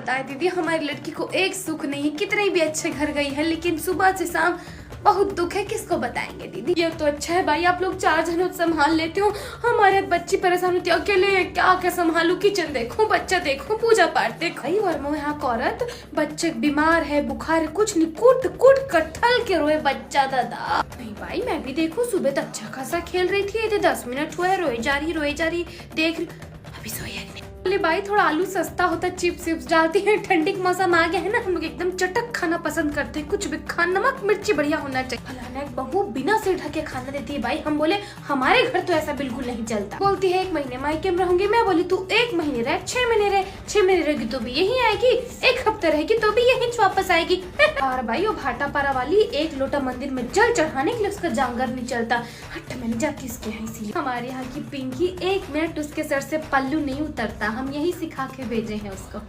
बताए दीदी, हमारी लड़की को एक सुख नहीं, कितने भी अच्छे घर गई है लेकिन सुबह से शाम बहुत दुख है। किसको बताएंगे दीदी? ये तो अच्छा है भाई, आप लोग 4 जनों संभाल लेते हो, हमारे बच्ची परेशान होती है, अकेले क्या क्या संभालू, किचन देखो, बच्चा देखो, पूजा पाठ देखो। और मैं यहाँ औरत, बच्चे बीमार है, बुखार है, कुछ नहीं, कुट कुट कटहल के रोए बच्चा। दादा नहीं भाई, मैं भी देखूं, सुबह तो अच्छा खासा खेल रही थी, ये 10 मिनट हुआ है रोई जा रही देख अभी सोई है। बोले भाई थोड़ा आलू सस्ता होता, चिप्स विप्स डालती है, ठंडी का मौसम आ गया है ना, हम लोग एकदम चटक खाना पसंद करते हैं, कुछ भी खाना, नमक मिर्ची बढ़िया होना चाहिए। फलाना एक बहू बिना सिर ढके खाना देती है भाई, हम बोले हमारे घर तो ऐसा बिल्कुल नहीं चलता। बोलती है 1 महीने मायके में रहूंगी, मैं बोली तू 1 महीने रह, 6 महीने रह, 6 महीने रहेगी तो भी यही आएगी, 1 हफ्ते रहेगी तो भी यही वापस आएगी। और भाई वो भाटापारा वाली 1 लोटा मंदिर में जल चढ़ाने के लिए उसका जांगर नहीं चलता। हट, मैंने जाके इसके यहाँ, इसीलिए हमारे यहाँ की पिंकी 1 मिनट उसके सर से पल्लू नहीं उतरता, हम यही सिखा के भेजे हैं उसको।